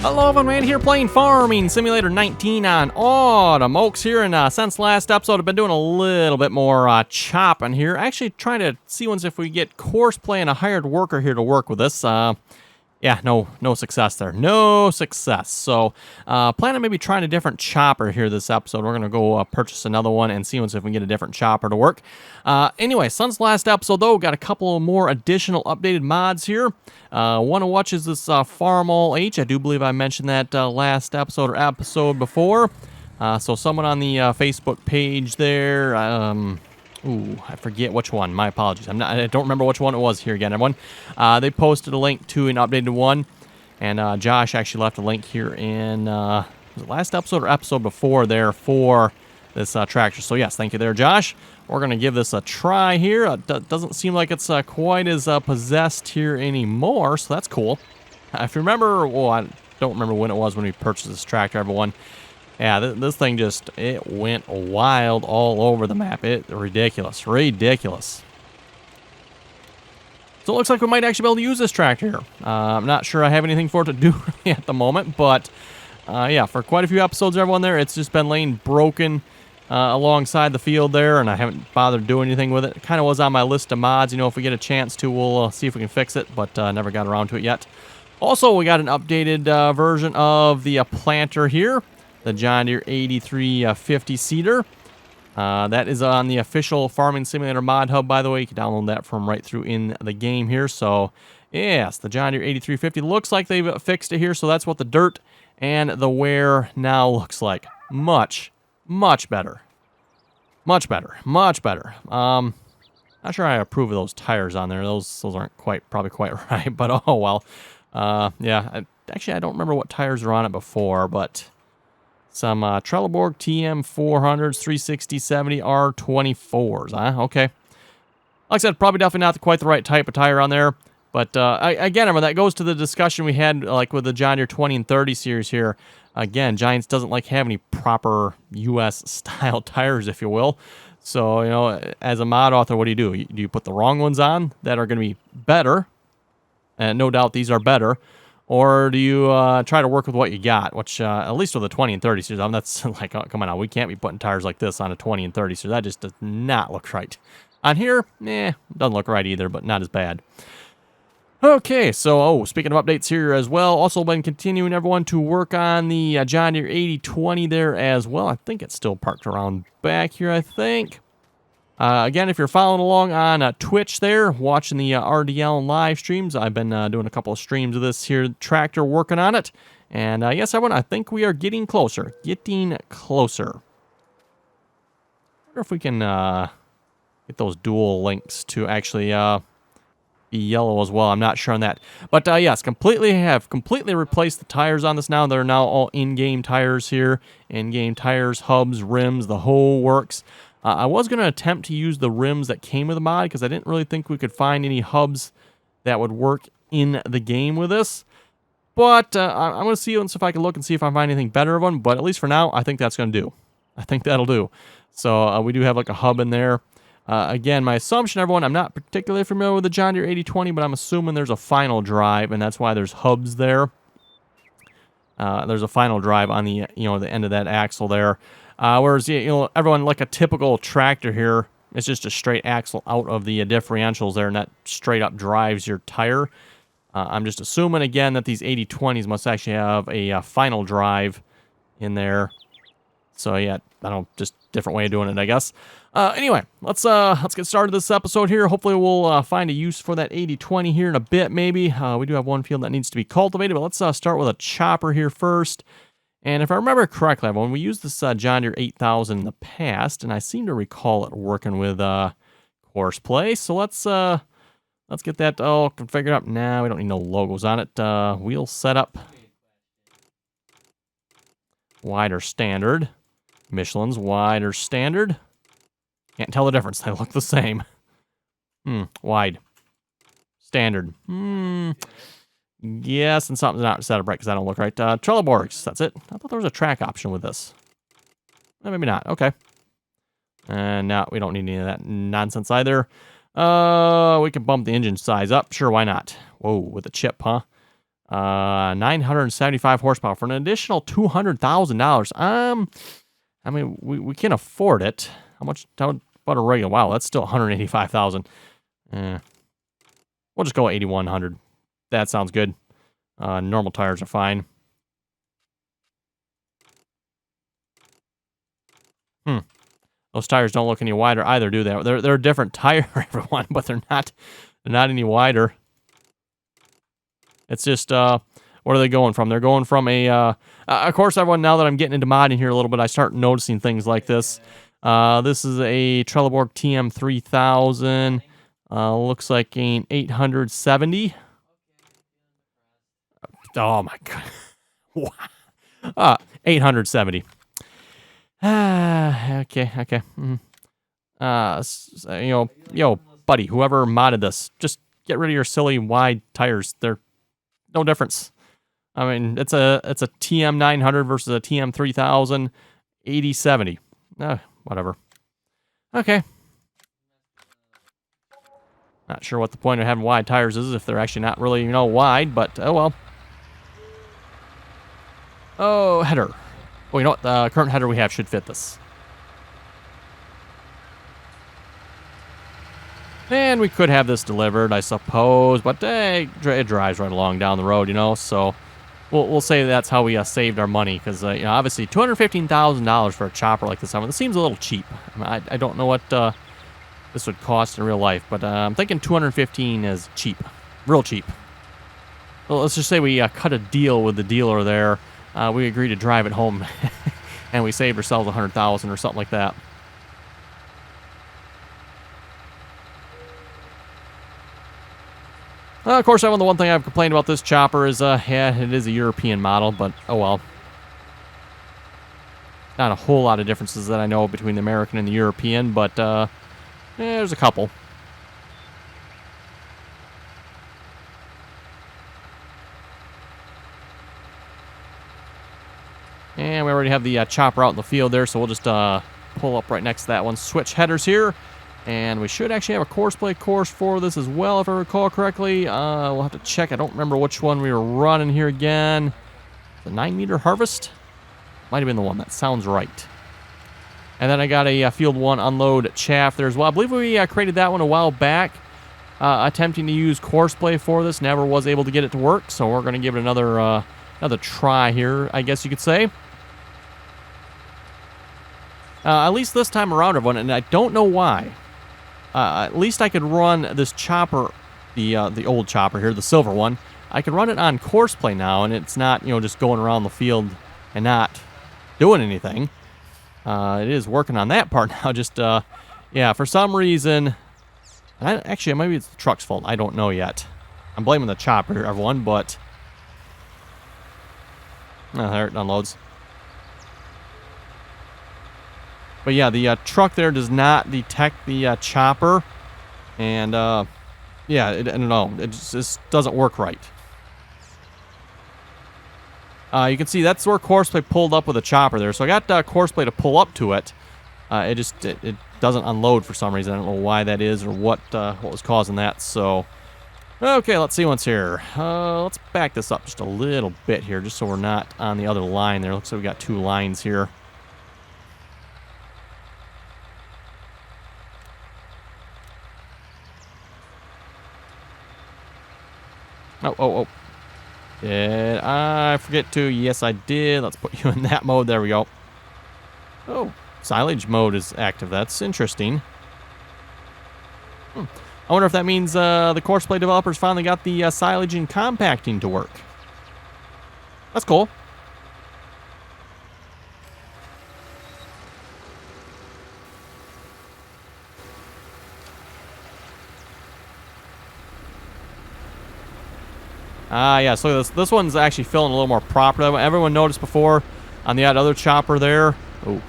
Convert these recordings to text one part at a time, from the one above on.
Hello everyone, man here playing Farming Simulator 19 on Autumn Oaks here, and since last episode I've been doing a little bit more chopping here, actually trying to see if we get course play and a hired worker here to work with us. Yeah, no success there. No success. So, plan on maybe trying a different chopper here this episode. We're going to go purchase another one and see if we can get a different chopper to work. Anyway, since last episode, though, got a couple more additional updated mods here. One of which is this Farm All H. I do believe I mentioned that last episode or episode before. So someone on the Facebook page there... Ooh, I forget which one. My apologies. I don't remember which one it was here again, everyone. They posted a link to an updated one, and Josh actually left a link here in was it last episode or episode before there for this tractor. So yes, thank you there, Josh. We're gonna give this a try here. It doesn't seem like it's quite as possessed here anymore, so that's cool. If you remember, well, I don't remember when it was when we purchased this tractor, everyone. Yeah, this thing just, it went wild all over the map. Ridiculous. So it looks like we might actually be able to use this tractor here. I'm not sure I have anything for it to do at the moment, but yeah, for quite a few episodes, everyone there, it's just been laying broken alongside the field there, and I haven't bothered doing anything with it. It kind of was on my list of mods. You know, if we get a chance to, we'll see if we can fix it, but never got around to it yet. Also, we got an updated version of the planter here. The John Deere 8350 seeder. That is on the official Farming Simulator mod hub, by the way. You can download that from right through in the game here. So, yes, the John Deere 8350 looks like they've fixed it here. So that's what the dirt and the wear now looks like. Much better. Not sure I approve of those tires on there. Those aren't probably quite right, but oh well. Yeah, actually I don't remember what tires were on it before, but... Some Trelleborg TM400s, 360/70 R24s, huh? Okay. Like I said, probably definitely not quite the right type of tire on there. But again, remember, that goes to the discussion we had like with the John Deere 20 and 30 series here. Again, Giants doesn't like having any proper U.S. style tires, if you will. So, you know, as a mod author, what do? Do you put the wrong ones on that are going to be better? And no doubt these are better. Or do you try to work with what you got, which at least with the 20 and 30 series, I mean, that's like, oh, come on now, we can't be putting tires like this on a 20 and 30 series. That just does not look right. On here, doesn't look right either, but not as bad. Okay, so, speaking of updates here as well, also been continuing everyone to work on the John Deere 8020 there as well. I think it's still parked around back here, I think. Again, if you're following along on Twitch there, watching the RDAllen live streams, I've been doing a couple of streams of this here tractor, working on it. And yes, everyone, I think we are getting closer. I wonder if we can get those dual links to actually be yellow as well. I'm not sure on that. But yes, have completely replaced the tires on this now. They're now all in-game tires here. In-game tires, hubs, rims, the whole works. I was going to attempt to use the rims that came with the mod because I didn't really think we could find any hubs that would work in the game with this. But I'm going to see if I can look and see if I find anything better of them. But at least for now, I think that's going to do. I think that'll do. So we do have like a hub in there. Again, my assumption, everyone, I'm not particularly familiar with the John Deere 8020, but I'm assuming there's a final drive, and that's why there's hubs there. There's a final drive on the the end of that axle there. Whereas, everyone, like a typical tractor here, it's just a straight axle out of the differentials there, and that straight up drives your tire. I'm just assuming, again, that these 8020s must actually have a final drive in there. So, yeah, I don't know, just different way of doing it, I guess. Anyway, let's get started this episode here. Hopefully, we'll find a use for that 8020 here in a bit, maybe. We do have one field that needs to be cultivated, but let's start with a chopper here first. And if I remember correctly, when we used this John Deere 8000 in the past, and I seem to recall it working with course play, so let's get that all configured up. Now we don't need no logos on it. Wheel setup, wider standard, Michelin's wider standard. Can't tell the difference. They look the same. Wide standard. Yes, and something's not set up right because I don't look right. Trelleborgs, that's it. I thought there was a track option with this. Maybe not. Okay. And no, we don't need any of that nonsense either. We can bump the engine size up. Sure, why not? Whoa, with a chip, huh? 975 horsepower for an additional $200,000. I mean, we can afford it. How much? How about a regular? Wow, that's still 185,000. We'll just go 8,100. That sounds good. Normal tires are fine. Those tires don't look any wider either, do they? They're a different tire, everyone, but they're not any wider. It's just what are they going from? They're going from a of course, everyone, now that I'm getting into modding here a little bit, I start noticing things like this. This is a Trelleborg TM3000. Looks like an 870. Oh my god. 870. Okay. Yo, buddy, whoever modded this, just get rid of your silly wide tires. They're no difference. I mean, it's a TM900 versus a TM3000, 8070. Whatever. Okay. Not sure what the point of having wide tires is if they're actually not really, wide, but oh well. Oh, header. Well, you know what? The current header we have should fit this. And we could have this delivered, I suppose, but it drives right along down the road, so we'll say that's how we saved our money, because, obviously $215,000 for a chopper like this, this seems a little cheap. I don't know what this would cost in real life, but I'm thinking 215 is cheap, real cheap. Well, let's just say we cut a deal with the dealer there. We agreed to drive it home, and we saved ourselves $100,000 or something like that. Of course, the one thing I've complained about this chopper is, yeah, it is a European model, but oh well. Not a whole lot of differences that I know between the American and the European, but there's a couple. And we already have the chopper out in the field there, so we'll just pull up right next to that one. Switch headers here. And we should actually have a courseplay course for this as well, if I recall correctly. We'll have to check. I don't remember which one we were running here again. The 9-meter harvest? Might have been the one. That sounds right. And then I got a Field 1 unload chaff there as well. I believe we created that one a while back, attempting to use courseplay for this. Never was able to get it to work, so we're going to give it another try here, I guess you could say. At least this time around, everyone, and I don't know why. At least I could run this chopper, the old chopper here, the silver one. I can run it on courseplay now, and it's not, just going around the field and not doing anything. It is working on that part now. Just, yeah, for some reason, actually, maybe it's the truck's fault. I don't know yet. I'm blaming the chopper, everyone, but there it unloads. But yeah, the truck there does not detect the chopper, and yeah, I don't know, it just doesn't work right. You can see that's where courseplay pulled up with a chopper there. So I got courseplay to pull up to it. It doesn't unload for some reason. I don't know why that is or what was causing that. So okay, let's see what's here. Let's back this up just a little bit here, just so we're not on the other line there. Looks like we got two lines here. Oh. Did I forget to? Yes, I did. Let's put you in that mode. There we go. Oh, silage mode is active. That's interesting. I wonder if that means the courseplay developers finally got the silage and compacting to work. That's cool. Yeah, so this one's actually feeling a little more proper. Everyone noticed before on the other chopper there. Oh,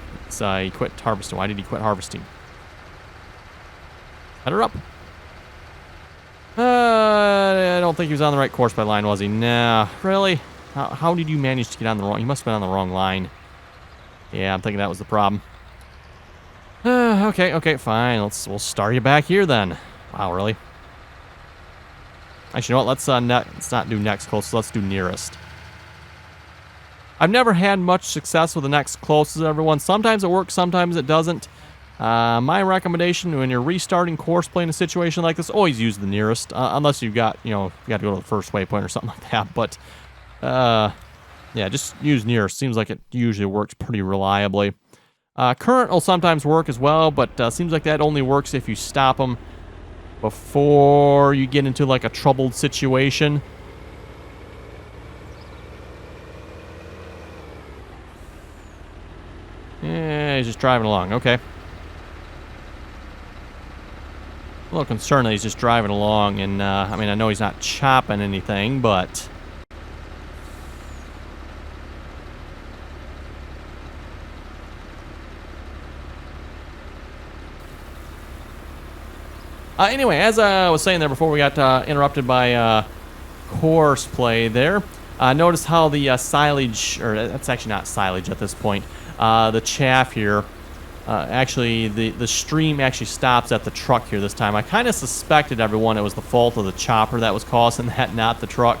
he quit harvesting. Why did he quit harvesting? Head her up. I don't think he was on the right course by line, was he? Nah, really? How did you manage to get on the wrong? You must have been on the wrong line. Yeah, I'm thinking that was the problem. Okay, fine. We'll start you back here then. Wow, really? Actually, you know what? Let's not do next closest. Let's do nearest. I've never had much success with the next closest, everyone. Sometimes it works, sometimes it doesn't. My recommendation when you're restarting course play in a situation like this, always use the nearest, unless you've got, you got to go to the first waypoint or something like that. But, yeah, just use nearest. Seems like it usually works pretty reliably. Current will sometimes work as well, but seems like that only works if you stop them before you get into, like, a troubled situation. Yeah, he's just driving along. Okay. A little concerned that he's just driving along, and, I mean, I know he's not chopping anything, but... anyway, as I was saying there before we got interrupted by course play there, notice how the silage, or that's actually not silage at this point, the chaff here, actually the stream actually stops at the truck here this time. I kind of suspected, everyone, it was the fault of the chopper that was causing that, not the truck.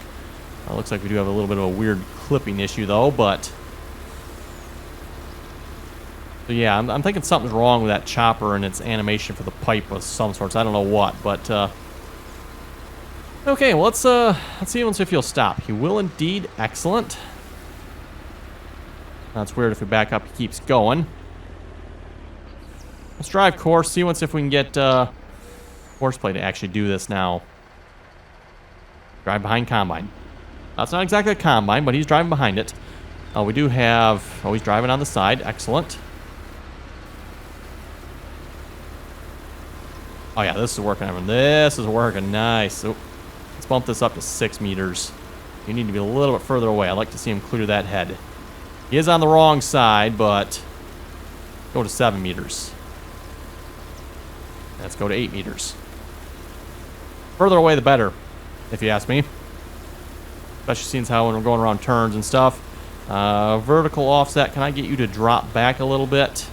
Looks like we do have a little bit of a weird clipping issue though, but... So yeah, I'm thinking something's wrong with that chopper and its animation for the pipe of some sorts. I don't know what, but okay. Well, let's see if he'll stop. He will indeed. Excellent. That's weird. If we back up, he keeps going. Let's drive course. See if we can get horseplay to actually do this now. Drive behind combine. That's not exactly a combine, but he's driving behind it. We do have. Oh, he's driving on the side. Excellent. Oh yeah, this is working, everyone. This is working. Nice. Oh, let's bump this up to 6 meters. You need to be a little bit further away. I'd like to see him clear that head. He is on the wrong side, but go to 7 meters. Let's go to 8 meters. Further away, the better, if you ask me. Especially seeing how when we're going around turns and stuff. Vertical offset. Can I get you to drop back a little bit?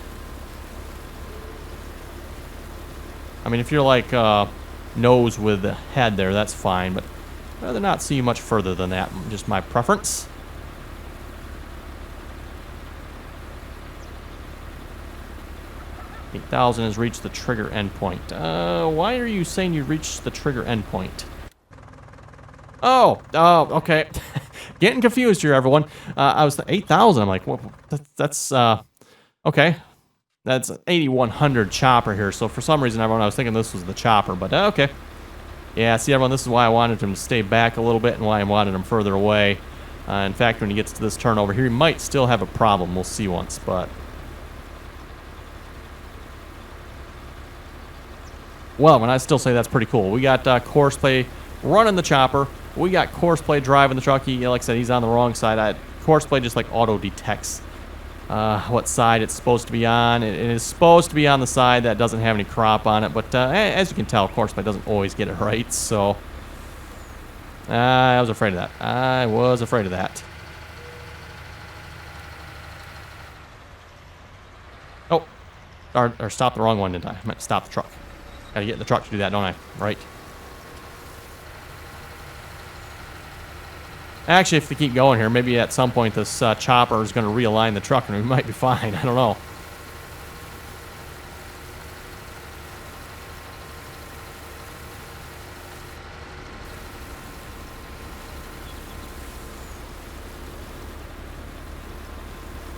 I mean, if you're like nose with the head there, that's fine, but I'd rather not see you much further than that. Just my preference. $8,000 has reached the trigger endpoint. Why are you saying you reached the trigger endpoint? Oh, okay. Getting confused here, everyone. I was 8,000. I'm like, well, that's okay. That's 8100 chopper here. So for some reason, everyone, I was thinking this was the chopper, but okay. Yeah, see, everyone, this is why I wanted him to stay back a little bit and why I wanted him further away. In fact, when he gets to this turn over here, he might still have a problem. We'll see once, but... Well, when I still say that's pretty cool. We got course play running the chopper. We got course play driving the truck. He, like I said, he's on the wrong side. Course play just like auto detects what side it's supposed to be on. It is supposed to be on the side that doesn't have any crop on it, but as you can tell, course play doesn't always get it right, so I was afraid of that. I was afraid of that. Oh, or stop the wrong one, didn't I? I meant to stop the truck. Gotta get in the truck to do that, don't I? Right. Actually, if we keep going here, maybe at some point this chopper is going to realign the truck and we might be fine. I don't know.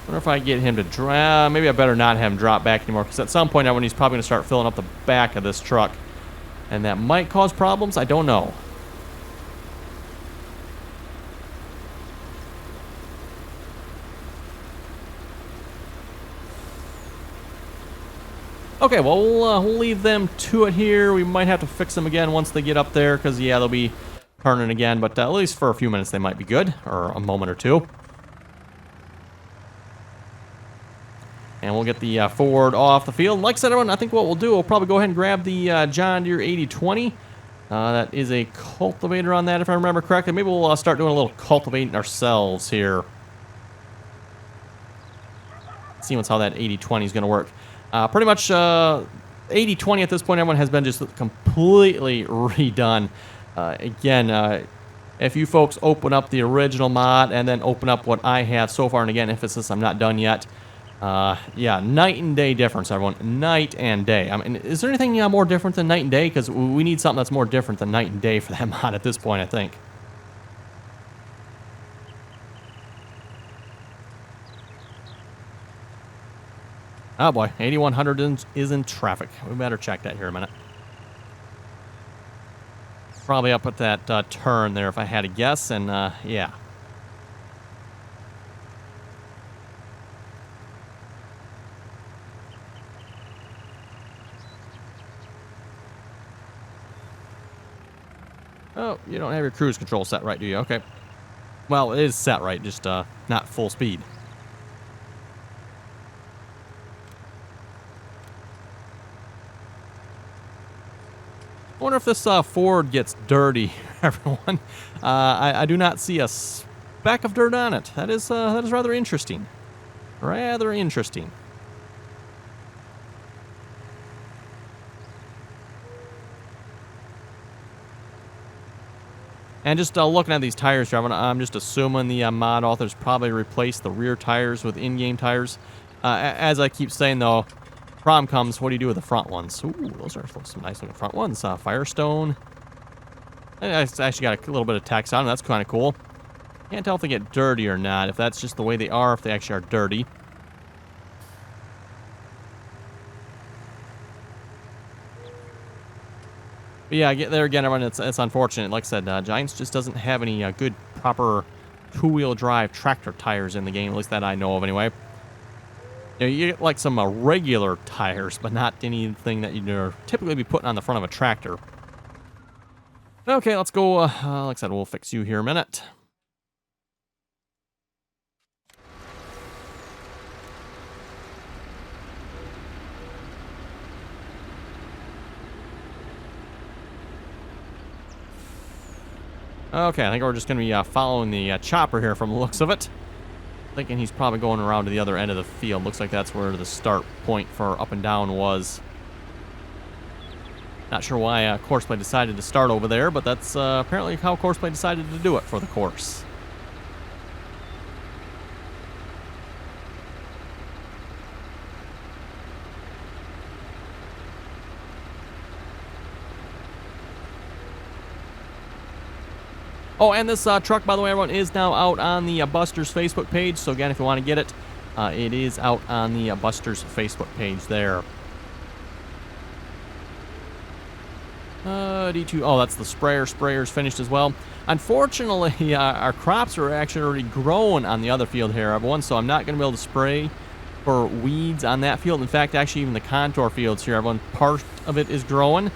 Wonder if I get him to drop. Maybe I better not have him drop back anymore, because at some point, when he's probably going to start filling up the back of this truck, and that might cause problems. I don't know. Okay, well, we'll leave them to it here. We might have to fix them again once they get up there, because, yeah, they'll be turning again. But at least for a few minutes, they might be good, or a moment or two. And we'll get the Ford off the field. Like I said, everyone, I think what we'll do, we'll probably go ahead and grab the John Deere 8020. That is a cultivator on that, if I remember correctly. Maybe we'll start doing a little cultivating ourselves here. See how that 8020 is going to work. Pretty much 8020 at this point, everyone has been just completely redone. Again, if you folks open up the original mod and then open up what I have so far, and again, emphasis, I'm not done yet. Yeah, night and day difference, everyone. Night and day. I mean, is there anything more different than night and day? Because we need something that's more different than night and day for that mod at this point, I think. Oh boy, 8100 is in traffic. We better check that here a minute. Probably up at that turn there if I had to guess, and yeah. Oh, you don't have your cruise control set right, do you? Okay. Well, it is set right, just not full speed. I wonder if this Ford gets dirty, everyone. I do not see a speck of dirt on it. That is rather interesting. Rather interesting. And just looking at these tires, I'm just assuming the mod authors probably replaced the rear tires with in-game tires. As I keep saying, though, problem comes, what do you do with the front ones? Ooh, those are some nice-looking front ones. Firestone. It's actually got a little bit of text on them. That's kind of cool. Can't tell if they get dirty or not, if that's just the way they are, if they actually are dirty. But yeah, there again, everyone, it's unfortunate. Like I said, Giants just doesn't have any good, proper two-wheel drive tractor tires in the game, at least that I know of anyway. You know, you get like some regular tires, but not anything that you'd typically be putting on the front of a tractor. Okay, let's go. Like I said, we'll fix you here a minute. Okay, I think we're just going to be following the chopper here from the looks of it. Thinking he's probably going around to the other end of the field. Looks like that's where the start point for up and down was. Not sure why Courseplay decided to start over there, but that's apparently how Courseplay decided to do it for the course. Oh, and this truck, by the way, everyone, is now out on the Buster's Facebook page. So again, if you want to get it, it is out on the Buster's Facebook page there. D2. Oh, that's the sprayer. Sprayer's finished as well. Unfortunately, our crops are actually already growing on the other field here, everyone. So I'm not going to be able to spray for weeds on that field. In fact, actually, even the contour fields here, everyone, part of it is growing.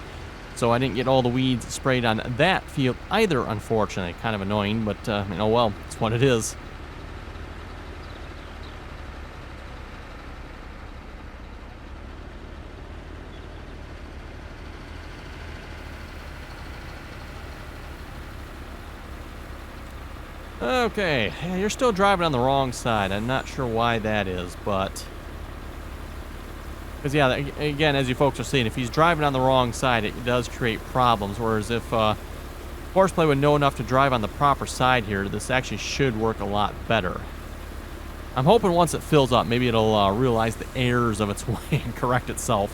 So I didn't get all the weeds sprayed on that field either, unfortunately. Kind of annoying, but, you know, well, it's what it is. Okay, yeah, you're still driving on the wrong side. I'm not sure why that is, but... Because, yeah, again, as you folks are seeing, if he's driving on the wrong side, it does create problems. Whereas if Courseplay would know enough to drive on the proper side here, this actually should work a lot better. I'm hoping once it fills up, maybe it'll realize the errors of its way and correct itself.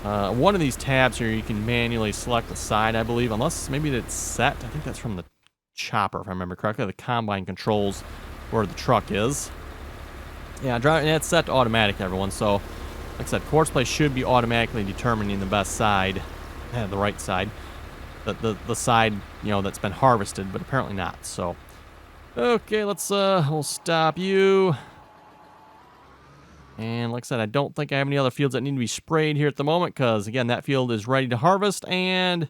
One of these tabs here, you can manually select the side, I believe, unless maybe it's set. I think that's from the chopper, if I remember correctly. The combine controls where the truck is. Yeah, it's set to automatic, everyone. So, like I said, Courseplay should be automatically determining the best side, the right side, the side, you know, that's been harvested, but apparently not. So, okay, we'll stop you. And like I said, I don't think I have any other fields that need to be sprayed here at the moment, because again, that field is ready to harvest and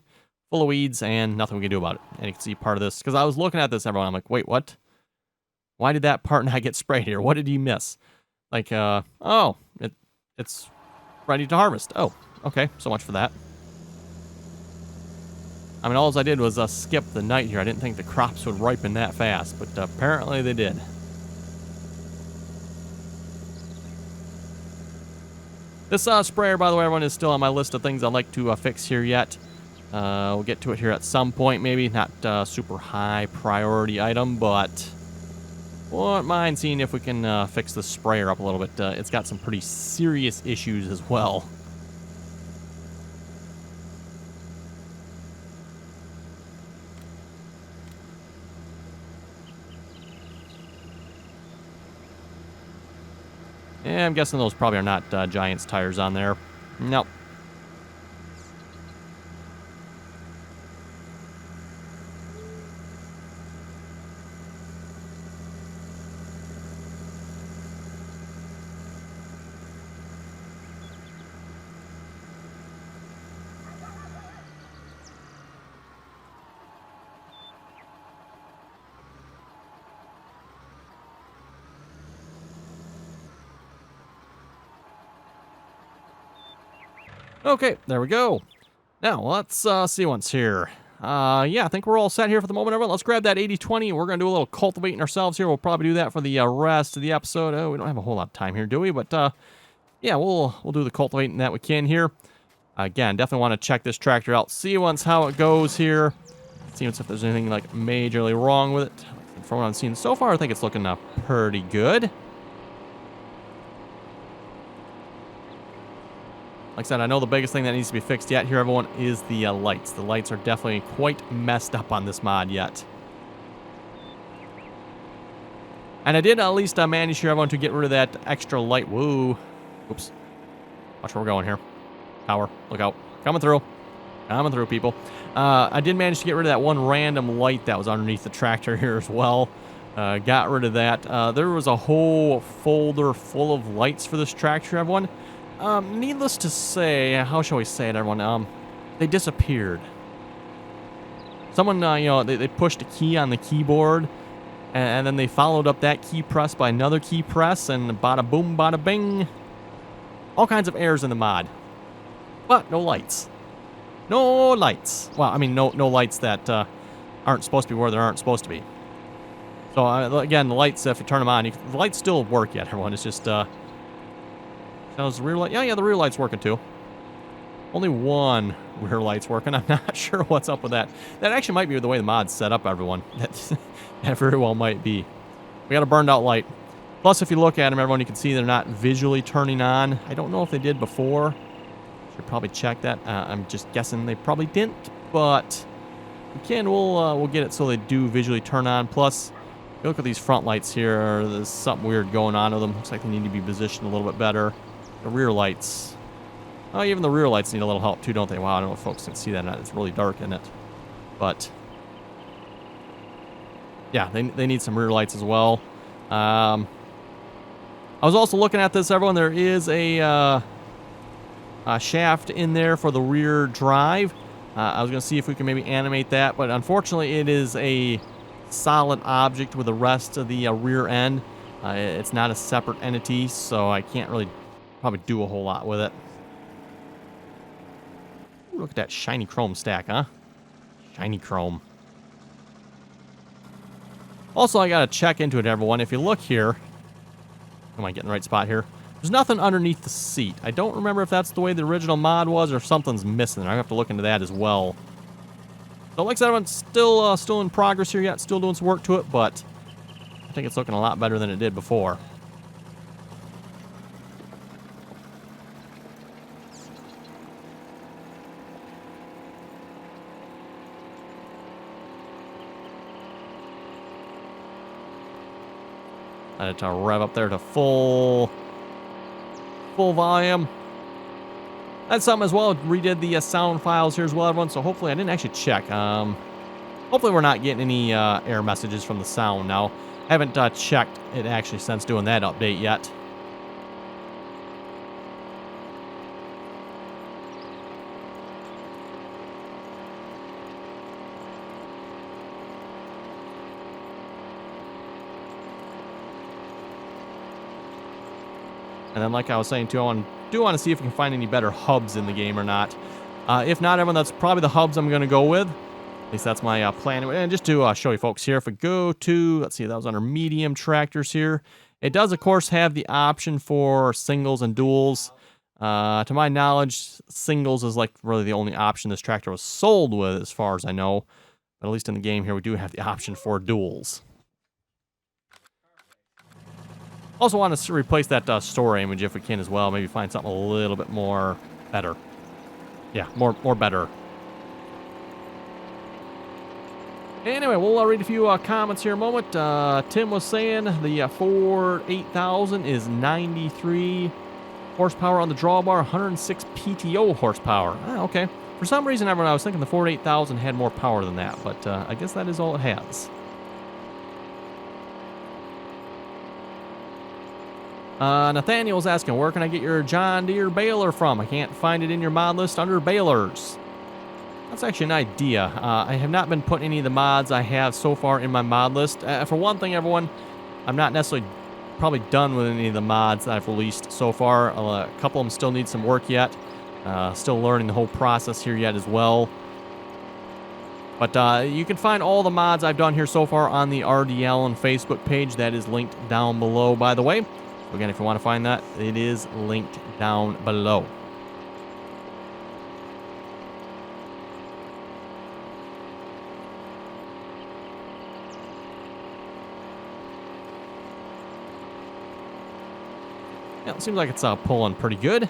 full of weeds, and nothing we can do about it. And you can see part of this, because I was looking at this, everyone. I'm like, wait, what? Why did that part not get sprayed here? What did he miss? Like, oh, it's ready to harvest. Oh, okay, so much for that. I mean, all I did was skip the night here. I didn't think the crops would ripen that fast, but apparently they did. This sprayer, by the way, everyone, is still on my list of things I'd like to fix here yet. We'll get to it here at some point, maybe. Not super high priority item, but wouldn't mind seeing if we can fix the sprayer up a little bit. It's got some pretty serious issues as well. Yeah, I'm guessing those probably are not Giants tires on there. Nope. Okay, there we go. Now, let's see what's here. Yeah, I think we're all set here for the moment, everyone. Let's grab that 80-20. We're going to do a little cultivating ourselves here. We'll probably do that for the rest of the episode. Oh, we don't have a whole lot of time here, do we? But, yeah, we'll do the cultivating that we can here. Again, definitely want to check this tractor out. See once how it goes here. See if there's anything, like, majorly wrong with it. From what I'm seeing so far, I think it's looking pretty good. Like I said, I know the biggest thing that needs to be fixed yet here, everyone, is the lights. The lights are definitely quite messed up on this mod yet. And I did at least manage here, everyone, to get rid of that extra light. Woo. Oops. Watch where we're going here. Power. Look out. Coming through. Coming through, people. I did manage to get rid of that one random light that was underneath the tractor here as well. Got rid of that. There was a whole folder full of lights for this tractor, everyone. Needless to say, how shall we say it, everyone? They disappeared. Someone, you know, they pushed a key on the keyboard, and then they followed up that key press by another key press, and bada boom, bada bing. All kinds of errors in the mod. But no lights. No lights. Well, I mean, no lights that aren't supposed to be where they aren't supposed to be. So, again, the lights, if you turn them on, the lights still work yet, everyone. It's just, how's the rear light? Yeah, the rear light's working too. Only one rear light's working. I'm not sure what's up with that. That actually might be the way the mod's set up, everyone. That very well might be. We got a burned out light. Plus, if you look at them, everyone, you can see they're not visually turning on. I don't know if they did before. Should probably check that. I'm just guessing they probably didn't, but again, we'll get it so they do visually turn on. Plus, if you look at these front lights here, there's something weird going on with them. Looks like they need to be positioned a little bit better. The rear lights. Oh, even the rear lights need a little help too, don't they? Wow, I don't know if folks can see that or not. It's really dark in it. But, yeah, they need some rear lights as well. I was also looking at this, everyone. There is a shaft in there for the rear drive. I was going to see if we can maybe animate that, but unfortunately it is a solid object with the rest of the rear end. It's not a separate entity, so I can't really probably do a whole lot with it. Ooh, look at that shiny chrome stack, huh? Shiny chrome. Also, I got to check into it, everyone. If you look here, am I getting the right spot here? There's nothing underneath the seat. I don't remember if that's the way the original mod was or if something's missing. I have to look into that as well. So, like I said, everyone's still in progress here yet. Still doing some work to it, but I think it's looking a lot better than it did before. I had to rev up there to full volume. That's something as well. Redid the sound files here as well, everyone. So hopefully, I didn't actually check. Hopefully we're not getting any error messages from the sound now. I haven't checked it actually since doing that update yet. And then, like I was saying too, I do want to see if we can find any better hubs in the game or not. If not, everyone, that's probably the hubs I'm going to go with. At least that's my plan. And just to show you folks here, if we go to, let's see, that was under medium tractors here. It does, of course, have the option for singles and duals. To my knowledge, singles is like really the only option this tractor was sold with, as far as I know. But at least in the game here, we do have the option for duals. Also want to replace that store image if we can as well. Maybe find something a little bit more better. Yeah, more better. Anyway, we'll read a few comments here in a moment. Tim was saying the Ford 8000 is 93 horsepower on the drawbar, 106 PTO horsepower. Okay. For some reason, everyone, I was thinking the Ford 8000 had more power than that, but I guess that is all it has. Nathaniel's asking, where can I get your John Deere baler from? I can't find it in your mod list under balers. That's actually an idea. I have not been putting any of the mods I have so far in my mod list. For one thing, everyone, I'm not necessarily probably done with any of the mods that I've released so far. A couple of them still need some work yet. Still learning the whole process here yet as well. But you can find all the mods I've done here so far on the RDAllen Facebook page. That is linked down below, by the way. So again, if you want to find that, it is linked down below. Yeah, it seems like it's pulling pretty good.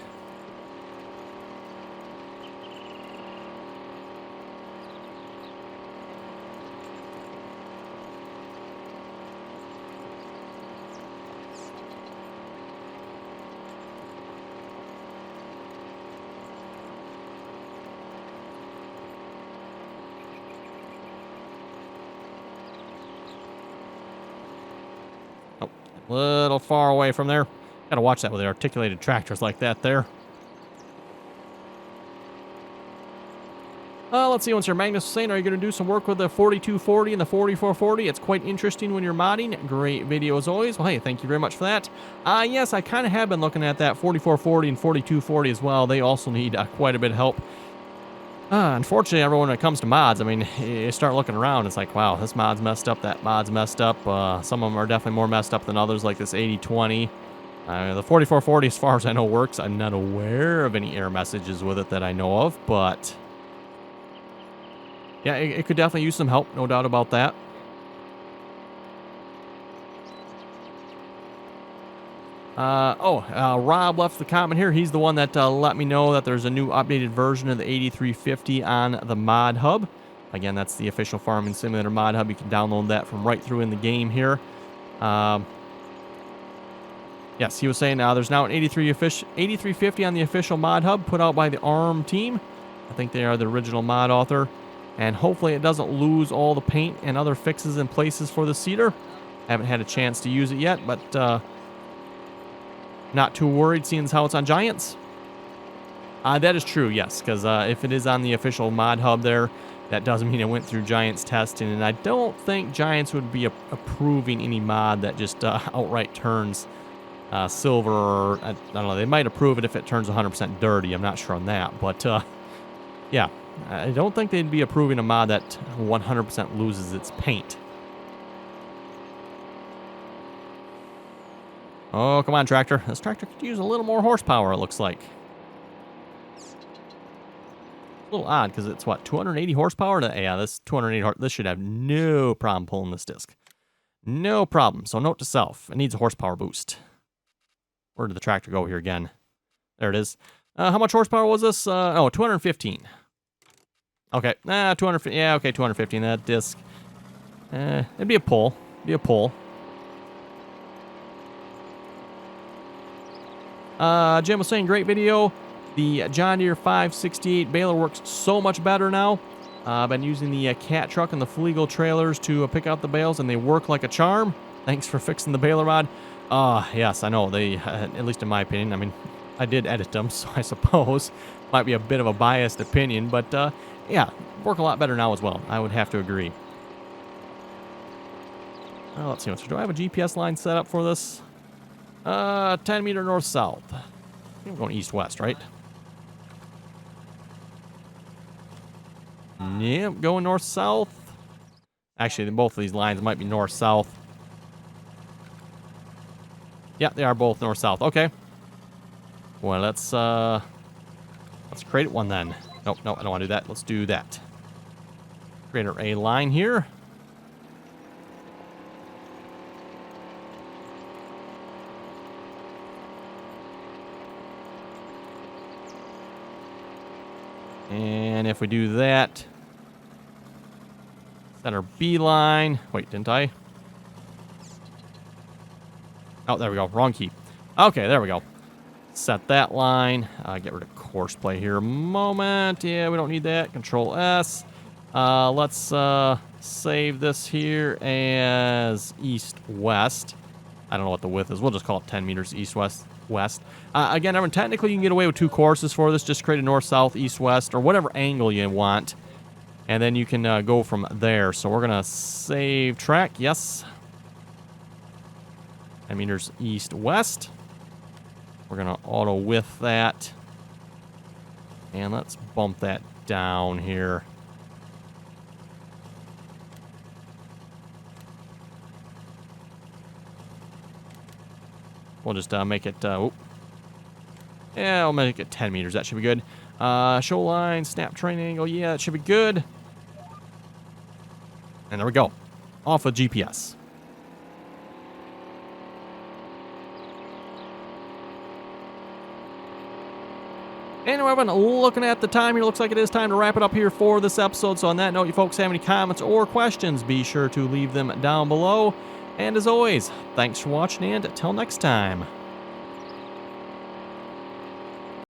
Oh, a little far away from there. Gotta watch that with the articulated tractors like that there. Let's see, once your Magnus was saying, are you going to do some work with the 4240 and the 4440? It's quite interesting when you're modding. Great video as always. Well, hey, thank you very much for that. Yes, I kind of have been looking at that 4440 and 4240 as well. They also need quite a bit of help. Unfortunately, everyone, when it comes to mods, I mean, you start looking around, it's like, wow, this mod's messed up, that mod's messed up. Some of them are definitely more messed up than others, like this 8020. The 4440, as far as I know, works. I'm not aware of any error messages with it that I know of, but yeah, it could definitely use some help, no doubt about that. Rob left the comment here. He's the one that let me know that there's a new updated version of the 8350 on the Mod Hub. Again, that's the official Farming Simulator Mod Hub. You can download that from right through in the game here. Yes, he was saying there's now an 8350 on the official Mod Hub put out by the ARM team. I think they are the original mod author. And hopefully it doesn't lose all the paint and other fixes in places for the Cedar. Haven't had a chance to use it yet, but not too worried seeing as how it's on Giants. That is true, yes, because if it is on the official Mod Hub there, that does mean it went through Giants testing, and I don't think Giants would be approving any mod that just outright turns silver, or I don't know, they might approve it if it turns 100% dirty. I'm not sure on that, but yeah, I don't think they'd be approving a mod that 100% loses its paint. Oh, come on, tractor. This tractor could use a little more horsepower, it looks like. A little odd, because it's, what, 280 horsepower? Yeah, this 280 this should have no problem pulling this disc. No problem. So note to self, it needs a horsepower boost. Where did the tractor go here again? There it is. How much horsepower was this? 215. Okay, 250. Yeah, okay, 215. That disc. It'd be a pull. Be a pull. Jim was saying, great video. The John Deere 568 baler works so much better now. I've been using the cat truck and the Fleagle trailers to pick out the bales, and they work like a charm. Thanks for fixing the baler mod. Yes, I know. They, at least in my opinion, I mean, I did edit them, so I suppose might be a bit of a biased opinion, but yeah, work a lot better now as well. I would have to agree. Let's see. Do I have a GPS line set up for this? 10 meter north-south. I think I'm going east-west, right? Yep, going north-south. Actually, both of these lines might be north-south. Yeah, they are both north-south. Okay. Well, let's create one then. Nope, no, I don't want to do that. Let's do that. Create our A line here. And if we do that, set our B line. Wait, didn't I? Oh, there we go. Wrong key. Okay, there we go. Set that line. Get rid of course play here a moment. Yeah, we don't need that. Control S. Let's save this here as east-west. I don't know what the width is. We'll just call it 10 meters east-west. Again, everyone, technically you can get away with 2 courses for this. Just create a north-south, east-west, or whatever angle you want. And then you can go from there. So we're going to save track. Yes. 10 meters east-west. We're going to auto width that. And let's bump that down here. We'll just make it, yeah, I'll make it 10 meters. That should be good. Show line, snap train angle. Yeah, that should be good. And there we go. Off of GPS. Anyway, everyone, looking at the time here, looks like it is time to wrap it up here for this episode. So on that note, you folks have any comments or questions, be sure to leave them down below. And as always, thanks for watching, and until next time.